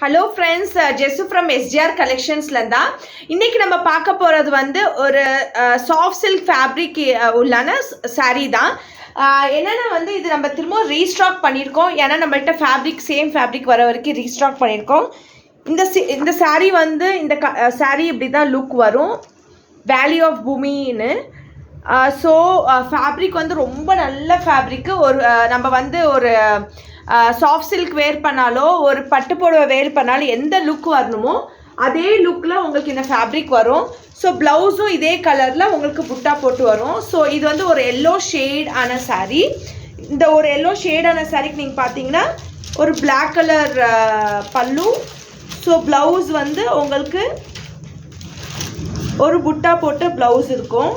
Hello friends, ஜெஸ்ஸு from SGR கலெக்ஷன்ஸ்லேருந்தா இன்றைக்கி நம்ம பார்க்க போகிறது வந்து ஒரு சாஃப்ட் சில்க் ஃபேப்ரிக் உள்ளான சாரீ தான். என்னென்னா வந்து இது நம்ம திரும்ப ரீஸ்டாக் பண்ணியிருக்கோம். ஏன்னா நம்மள்கிட்ட ஃபேப்ரிக் சேம் ஃபேப்ரிக் வர வரைக்கும் ரீஸ்டாக் பண்ணியிருக்கோம். இந்த சாரீ வந்து இந்த சாரீ இப்படி தான் லுக் வரும், வேல்யூ ஆஃப் பூமின்னு. ஸோ ஃபேப்ரிக் வந்து ரொம்ப நல்ல ஃபேப்ரிக்கு. ஒரு நம்ம வந்து ஒரு சாஃப்ட் சில்க் வேர் பண்ணாலோ ஒரு பட்டு புடவை வேர் பண்ணாலும் எந்த லுக் வரணுமோ அதே லுக்கில் உங்களுக்கு இந்த ஃபேப்ரிக் வரும். ஸோ ப்ளவுஸும் இதே கலரில் உங்களுக்கு புட்டா போட்டு வரும். ஸோ இது வந்து ஒரு எல்லோ ஷேட் ஆன சாரீ. இந்த ஒரு எல்லோ ஷேடான சாரீக்கு நீங்கள் பார்த்தீங்கன்னா ஒரு பிளாக் கலர் பல்லு. ஸோ ப்ளவுஸ் வந்து உங்களுக்கு ஒரு புட்டா போட்டு ப்ளவுஸ் இருக்கும்.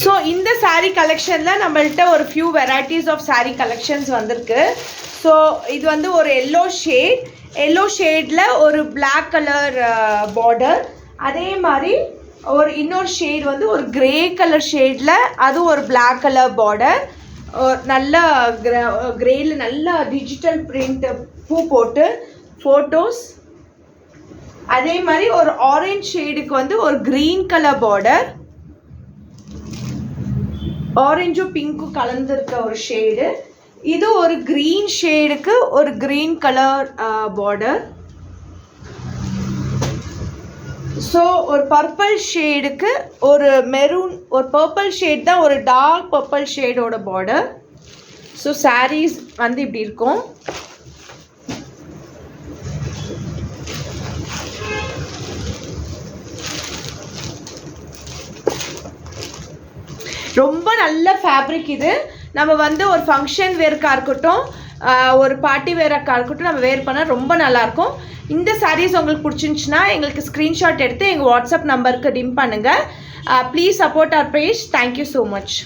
ஸோ இந்த சாரீ கலெக்ஷனில் நம்மள்கிட்ட ஒரு few varieties of sari collections வந்திருக்கு. ஸோ இது வந்து ஒரு எல்லோ ஷேடில் ஒரு பிளாக் கலர் பார்டர், அதே மாதிரி ஒரு இன்னொரு ஷேட் வந்து ஒரு கிரே கலர் ஷேடில் அது ஒரு பிளாக் கலர் பார்டர், நல்ல கிரேயில் நல்ல டிஜிட்டல் பிரிண்ட் பூ போட்டு ஃபோட்டோஸ். அதே மாதிரி ஒரு ஆரஞ்ச் ஷேடுக்கு வந்து ஒரு க்ரீன் கலர் பார்டர், ஆரஞ்சும் பிங்க்கும் கலந்துருக்க ஒரு ஷேடு. இது ஒரு க்ரீன் ஷேடுக்கு ஒரு க்ரீன் கலர் பார்டர். ஸோ ஒரு பர்பிள் ஷேடுக்கு ஒரு மெரூன், ஒரு பர்பிள் ஷேட் தான், ஒரு டார்க் பர்பிள் ஷேடோட பார்டர். ஸோ சாரீஸ் வந்து இப்படி இருக்கும். ரொம்ப நல்ல ஃபேப்ரிக் இது. நம்ம வந்து ஒரு ஃபங்க்ஷன் வேர்க்காக இருக்கட்டும், ஒரு பார்ட்டி வேர்க்காக இருக்கட்டும், நம்ம வேர் பண்ணால் ரொம்ப நல்லாயிருக்கும். இந்த சாரீஸ் உங்களுக்கு பிடிச்சிருந்துச்சுன்னா எங்களுக்கு ஸ்க்ரீன்ஷாட் எடுத்து எங்கள் வாட்ஸ்அப் நம்பருக்கு டிம் பண்ணுங்கள். Please support our page. Thank you so much.